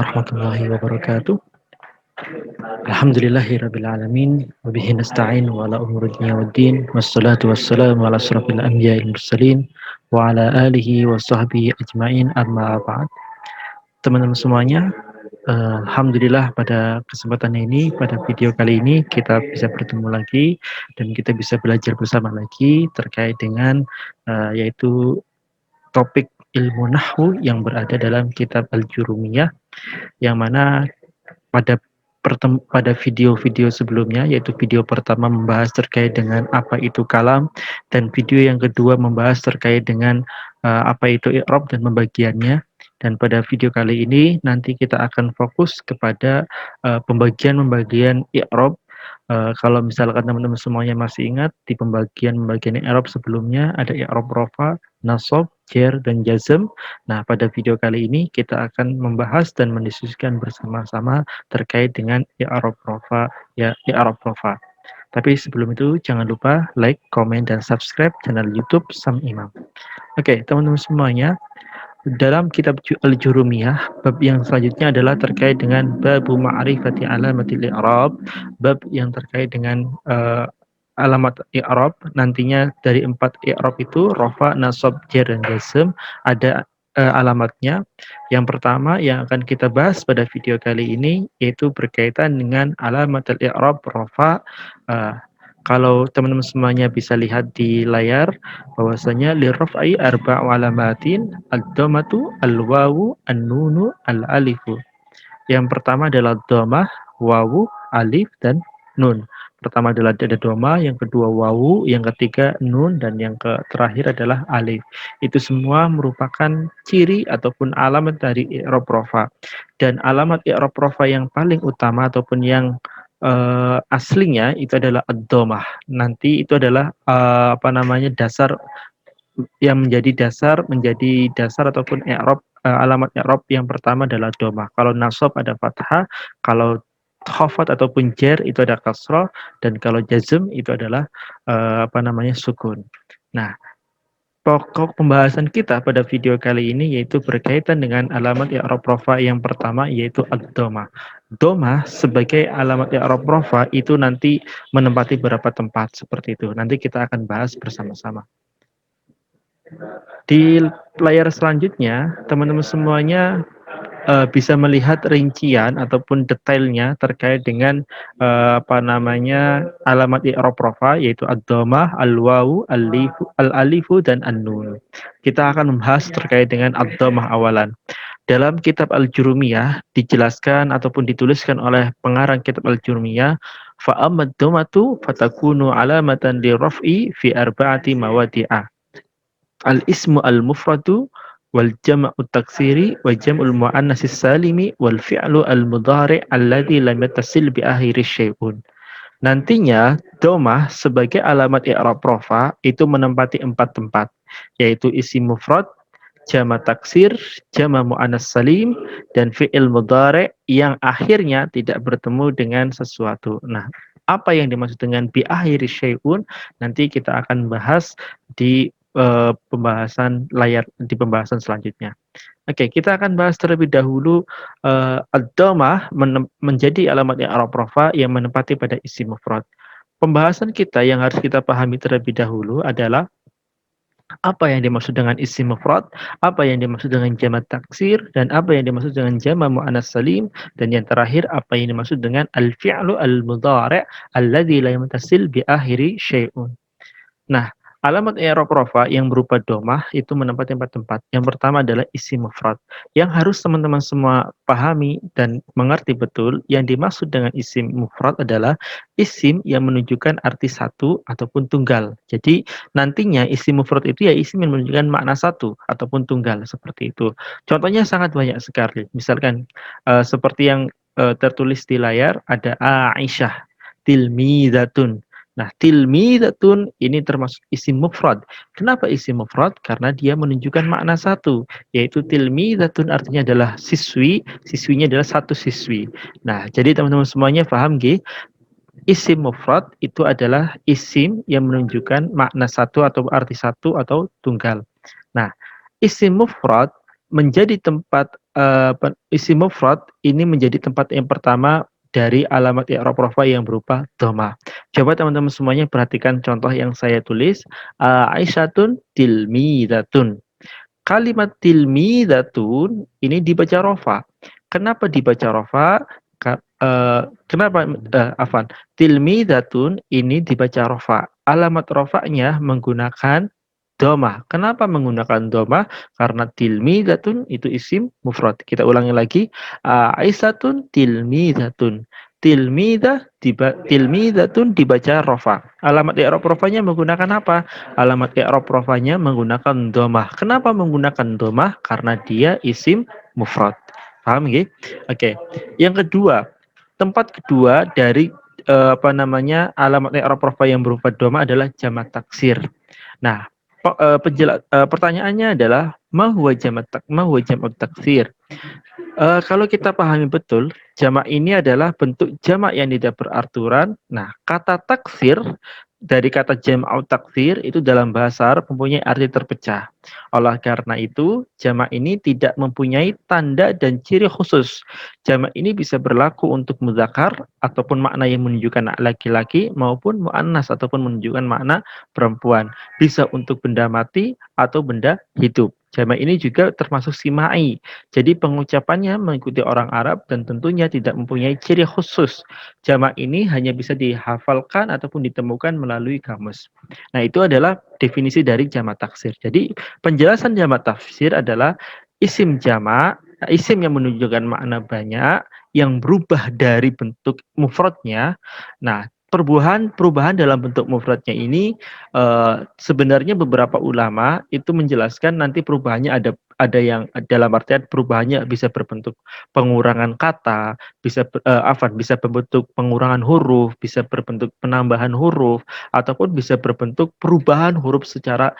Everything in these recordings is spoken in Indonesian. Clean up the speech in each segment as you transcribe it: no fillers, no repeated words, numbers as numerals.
warahmatullahi wabarakatuh. Alhamdulillahirabbil alamin wa bihi nasta'in wa ala umuri dunya waddin wassalatu wassalamu ala asrofil anbiya'il mursalin wa ala alihi wa sahbihi ajmain amma ba'd. Teman-teman semuanya, alhamdulillah pada kesempatan ini, pada video kali ini kita bisa bertemu lagi dan kita bisa belajar bersama lagi terkait dengan yaitu topik ilmu nahwu yang berada dalam kitab Al-Jurumiyah, yang mana pada video-video sebelumnya, yaitu video pertama membahas terkait dengan apa itu kalam, dan video yang kedua membahas terkait dengan apa itu i'rab dan pembagiannya. Dan pada video kali ini nanti kita akan fokus kepada pembagian i'rab. Kalau misalkan teman-teman semuanya masih ingat, di pembagian i'rab sebelumnya ada i'rab rafa, nasab, jar, dan jazm. Nah, pada video kali ini kita akan membahas dan mendiskusikan bersama-sama terkait dengan i'rab rafa, ya i'rab rafa. Tapi sebelum itu jangan lupa like, komen, dan subscribe channel YouTube Sam Imam. Oke, teman-teman semuanya, dalam kitab Al-Jurumiyah, bab yang selanjutnya adalah terkait dengan babu ma'rifati alamatil i'rab, bab yang terkait dengan alamat i'rab. Nantinya dari 4 i'rab itu, rafa, nasab, jar, dan jazm, ada alamatnya. Yang pertama yang akan kita bahas pada video kali ini yaitu berkaitan dengan alamat al-i'rab rafa. Kalau teman-teman semuanya bisa lihat di layar, bahwasanya lirraf'i arba'u alamatin, ad-dhammatu, al-wawu, an-nunu, al-alifu. Yang pertama adalah dhammah, wawu, alif, dan nun. Pertama adalah ada dhammah, yang kedua wawu, yang ketiga nun, dan yang terakhir adalah alif. Itu semua merupakan ciri ataupun alamat dari i'rab rafa. Dan alamat i'rab rafa yang paling utama ataupun yang aslinya itu adalah ad-dhammah. Nanti itu adalah dasar yang menjadi dasar ataupun i'rab, alamat i'rab yang pertama adalah dhammah. Kalau nasab ada fathah, kalau khafat ataupun jar itu ada kasrah, dan kalau jazm itu adalah sukun. Nah, pokok pembahasan kita pada video kali ini yaitu berkaitan dengan alamat i'rab rafa yang pertama, yaitu ad-dhammah. Dhammah sebagai alamat i'rab rafa itu nanti menempati beberapa tempat seperti itu. Nanti kita akan bahas bersama-sama. Di layar selanjutnya, teman-teman semuanya bisa melihat rincian ataupun detailnya terkait dengan alamat i'rab rafa, yaitu ad-dhammah, al-wawu, al-alifu, dan an-nun. Kita akan membahas terkait dengan ad-dhammah awalan. Dalam kitab Al-Jurumiyah dijelaskan ataupun dituliskan oleh pengarang kitab Al-Jurumiyah, fa amma ad-dhammatu fatakunu alamatan li raf'i fi arba'ati mawadi'a. Al-ismu al-mufradu wal jam'u taksiri wa jam'ul muannatsis salimi wal fi'lu al-mudhari' alladhi lam yattasil bi akhiri syai'un. Nantinya dhammah sebagai alamat i'rab rafa itu menempati 4 tempat, yaitu isim mufrad, jama' taksir, jama' muannas salim, dan fi'il mudhari' yang akhirnya tidak bertemu dengan sesuatu. Nah, apa yang dimaksud dengan bi akhiri syai'un nanti kita akan bahas di pembahasan selanjutnya. Oke, kita akan bahas terlebih dahulu ad-dhammah menjadi alamat i'rab rafa yang menempati pada isim mufrad. Pembahasan kita yang harus kita pahami terlebih dahulu adalah apa yang dimaksud dengan isim mufrad, apa yang dimaksud dengan jama' taksir, dan apa yang dimaksud dengan jama' muannas salim, dan yang terakhir apa yang dimaksud dengan al-fi'lu al-mudhari' alladzi la yattasil bi akhiri syai'un. Nah, alamat i'rab rafa yang berupa dhammah itu menempati 4 tempat. Yang pertama adalah isim mufrad. Yang harus teman-teman semua pahami dan mengerti betul, yang dimaksud dengan isim mufrad adalah isim yang menunjukkan arti satu ataupun tunggal. Jadi nantinya isim mufrad itu ya isim yang menunjukkan makna satu ataupun tunggal, seperti itu. Contohnya sangat banyak sekali. Misalkan seperti yang tertulis di layar, ada Aisyah tilmizatun. Nah, tilmizatun ini termasuk isim mufrad. Kenapa isim mufrad? Karena dia menunjukkan makna satu, yaitu tilmizatun artinya adalah siswi, siswinya adalah satu siswi. Nah, jadi teman-teman semuanya paham nggih? Isim mufrad itu adalah isim yang menunjukkan makna satu atau arti satu atau tunggal. Nah, isim mufrad menjadi tempat isim mufrad ini menjadi tempat yang pertama dari alamat i'rab rafa yang berupa dhamma. Coba teman-teman semuanya perhatikan contoh yang saya tulis, Aisyatun tilmidatun. Kalimat tilmidatun ini dibaca rafa. Kenapa dibaca rafa? Kenapa afwan, tilmidatun ini dibaca rafa. Alamat rafanya menggunakan domah. Kenapa menggunakan domah? Karena tilmidatun itu isim mufrad. Kita ulangi lagi. Aisyatun tilmidatun. Tilmidatun dibaca rofa. Alamat i'rab rofanya menggunakan apa? Alamat i'rab rofanya menggunakan domah. Kenapa menggunakan domah? Karena dia isim mufrad. Paham ya? Oke. Yang kedua, tempat kedua dari alamat i'rab rofa yang berupa domah adalah jamak taksir. Nah, pertanyaannya adalah ma huwa jamak taksir? Kalau kita pahami betul, jamak ini adalah bentuk jamak yang tidak beraturan. Nah, kata taksir dari kata jam'u taksir itu dalam bahasa Arab mempunyai arti terpecah. Oleh karena itu, jamak ini tidak mempunyai tanda dan ciri khusus. Jamak ini bisa berlaku untuk muzakkar ataupun makna yang menunjukkan laki-laki maupun muannas ataupun menunjukkan makna perempuan. Bisa untuk benda mati atau benda hidup. Jamak ini juga termasuk simai. Jadi pengucapannya mengikuti orang Arab dan tentunya tidak mempunyai ciri khusus. Jamak ini hanya bisa dihafalkan ataupun ditemukan melalui kamus. Nah, itu adalah definisi dari jamak taksir. Jadi penjelasan jamak taksir adalah isim jamak, isim yang menunjukkan makna banyak yang berubah dari bentuk mufradnya. Nah, perubahan dalam bentuk mufradnya ini sebenarnya beberapa ulama itu menjelaskan nanti perubahannya ada yang dalam artian perubahannya bisa berbentuk pengurangan kata, bisa berbentuk pengurangan huruf, bisa berbentuk penambahan huruf, ataupun bisa berbentuk perubahan huruf secara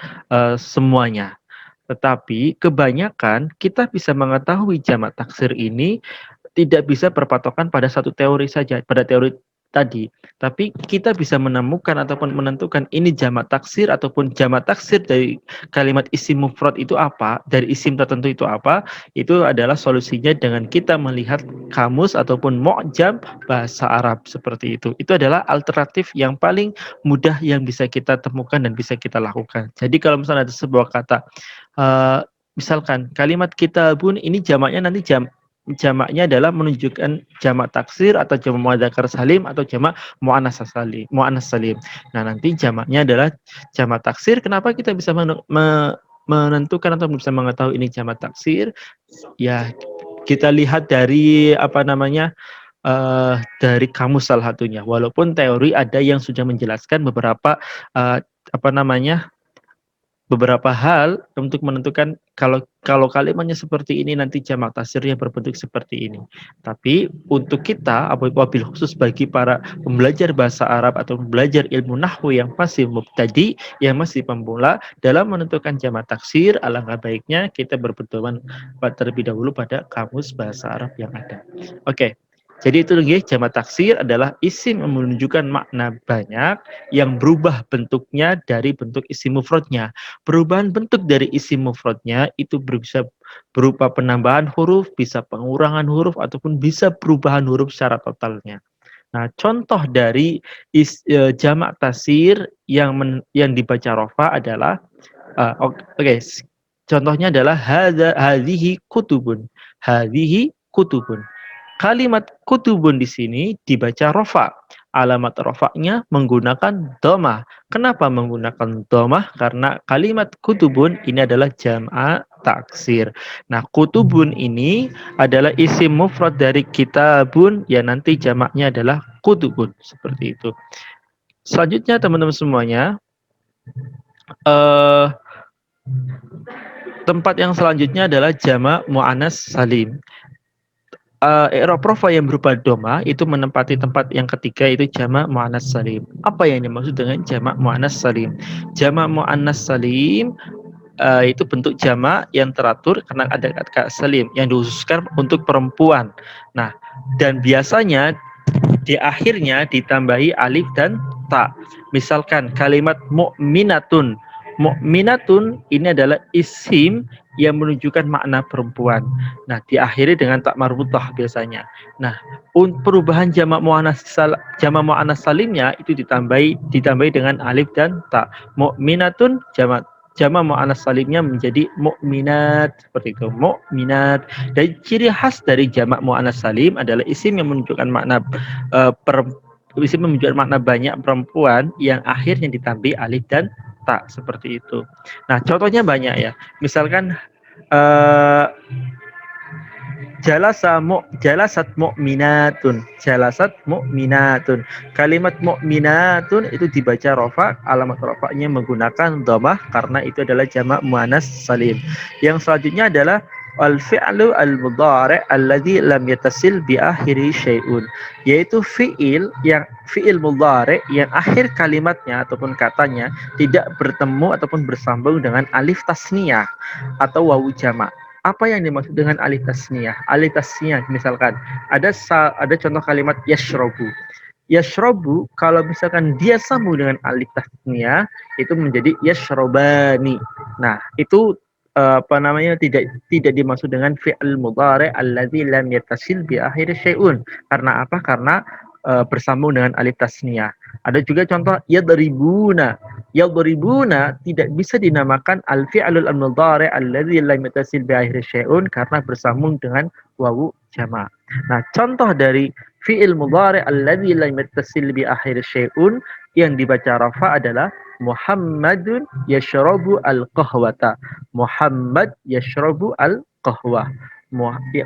semuanya. Tetapi kebanyakan kita bisa mengetahui jamak taksir ini tidak bisa berpatokan pada satu teori saja, pada teori tadi. Tapi kita bisa menemukan ataupun menentukan ini jamak taksir ataupun jamak taksir dari kalimat isim mufrad itu apa, dari isim tertentu itu apa, itu adalah solusinya dengan kita melihat kamus ataupun mu'jam bahasa Arab seperti itu. Itu adalah alternatif yang paling mudah yang bisa kita temukan dan bisa kita lakukan. Jadi kalau misalnya ada sebuah kata, misalkan kalimat kitabun ini jamaknya nanti jamaknya adalah menunjukkan jamak taksir atau jamak muadzakkar salim atau jamak muannas salim. Nah, nanti jamaknya adalah jamak taksir. Kenapa kita bisa menentukan atau bisa mengetahui ini jamak taksir? Ya, kita lihat dari dari kamus salah satunya. Walaupun teori ada yang sudah menjelaskan beberapa uh, beberapa hal untuk menentukan kalau kalimatnya seperti ini nanti jamak taksirnya berbentuk seperti ini. Tapi untuk kita wabil khusus bagi para pembelajar bahasa Arab atau belajar ilmu nahwu yang masih mubtadi, yang masih pemula dalam menentukan jamak taksir, alangkah baiknya kita berpedoman terlebih dahulu pada kamus bahasa Arab yang ada. Oke. Jadi itu lagi jamak taksir adalah isim yang menunjukkan makna banyak yang berubah bentuknya dari bentuk isim mufradnya. Perubahan bentuk dari isim mufradnya itu bisa berupa penambahan huruf, bisa pengurangan huruf, ataupun bisa perubahan huruf secara totalnya. Nah, contoh dari jamak taksir yang dibaca rofa adalah contohnya adalah hadhihi kutubun. Hadhihi kutubun. Kalimat kutubun di sini dibaca rofa. Alamat rofaknya menggunakan domah. Kenapa menggunakan domah? Karena kalimat kutubun ini adalah jam'a taksir. Nah, kutubun ini adalah isim mufrad dari kitabun, yang nanti jamaknya adalah kutubun. Seperti itu. Selanjutnya teman-teman semuanya, tempat yang selanjutnya adalah jamak mu'annas salim. I'rab rafa yang berupa doma itu menempati tempat yang ketiga, yaitu jamak muannas salim. Apa yang dimaksud dengan jamak muannas salim? Jamak muannas salim itu bentuk jamak yang teratur karena ada kata salim yang dikhususkan untuk perempuan. Nah, dan biasanya di akhirnya ditambahi alif dan ta. Misalkan kalimat mu'minatun. Mu'minatun ini adalah isim yang menunjukkan makna perempuan. Nah, diakhiri dengan tak marbutah biasanya. Nah, perubahan jamak muannas salimnya itu ditambahi dengan alif dan ta. Mu'minatun jamak muannas salimnya menjadi mukminat, seperti itu. Mukminat. Dan ciri khas dari jamak muannas salim adalah isim yang menunjukkan makna isim menunjukkan makna banyak perempuan yang akhirnya ditambahi alif dan tak, seperti itu. Nah, contohnya banyak ya. Misalkan uh, jalasat mu'minatun. Jalasat mu'minatun. Kalimat mu'minatun itu dibaca rofa, alamat rofanya menggunakan dhamah karena itu adalah jamak muannas salim. Yang selanjutnya adalah al-fi'lu al-mudhari' alladhi lam yatasil bi akhiri syai'un, yaitu fi'il mudhari' yang akhir kalimatnya ataupun katanya tidak bertemu ataupun bersambung dengan alif tasniyah atau wawu jamak. Apa yang dimaksud dengan alif tasniyah? Alif tasniyah misalkan ada contoh kalimat yashrobu. Yashrobu kalau misalkan dia sambung dengan alif tasniyah itu menjadi yashrobani. Nah, itu apa namanya tidak dimaksud dengan fi'il mudhari' alladzi lam yattasil bi akhir syai'un. Karena apa? Karena bersambung dengan alif tasniyah. Ada juga contoh yadribuna. Yadribuna tidak bisa dinamakan al-fi'lul al-mudhari' alladzi lam yattasil bi akhir syai'un karena bersambung dengan wawu jama'. Nah, contoh dari fi'il mudhari' alladzi lam yattasil bi akhir syai'un yang dibaca rafa adalah Muhammadun yashrabu al-qahwata. Muhammad yashrabu al-qahwah.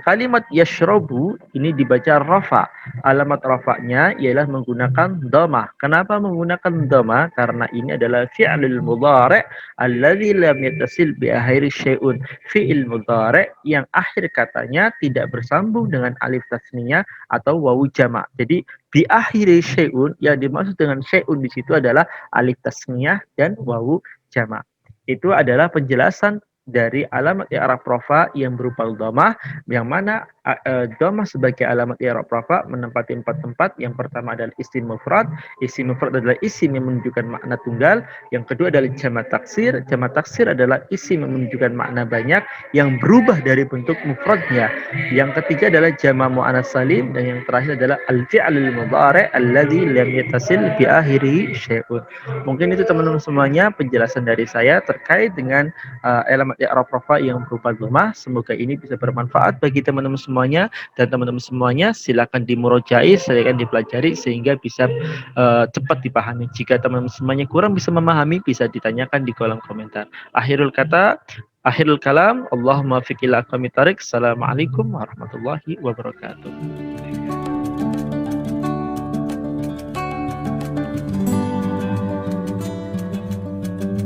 Kalimat yashrabu ini dibaca rafa. Alamat rafa'nya ialah menggunakan dhamah. Kenapa menggunakan dhamah? Karena ini adalah fi'lul mudhari' alladzi lam yattasil bi akhir syai'un. Fi'il mudhari' yang akhir katanya tidak bersambung dengan alif tasniyah atau wawu jama'. Jadi bi akhir syai'un, yang dimaksud dengan syai'un di situ adalah alif tasniyah dan wawu jama'. Itu adalah penjelasan dari alamat i'rab rafa yang berupa dhamah, yang mana dhamah sebagai alamat i'rab rafa menempati 4 tempat. Yang pertama adalah isim mufrad. Isim mufrad adalah isim yang menunjukkan makna tunggal. Yang kedua adalah jamak taksir. Jamak taksir adalah isim yang menunjukkan makna banyak yang berubah dari bentuk mufradnya. Yang ketiga adalah jamak muannas salim, dan yang terakhir adalah al-fi'lul mudhari' alladzi lam yattasil bi akhirih syai'un. Mungkin itu teman-teman semuanya penjelasan dari saya terkait dengan elemen i'rab rafa yang berupa dhamah. Semoga ini bisa bermanfaat bagi teman-teman semuanya, dan teman-teman semuanya silakan dimurojai, silakan dipelajari sehingga bisa cepat dipahami. Jika teman-teman semuanya kurang bisa memahami, bisa ditanyakan di kolom komentar. Akhirul kalam, Allahumma fiqil aqwamit thariq. Assalamualaikum warahmatullahi wabarakatuh.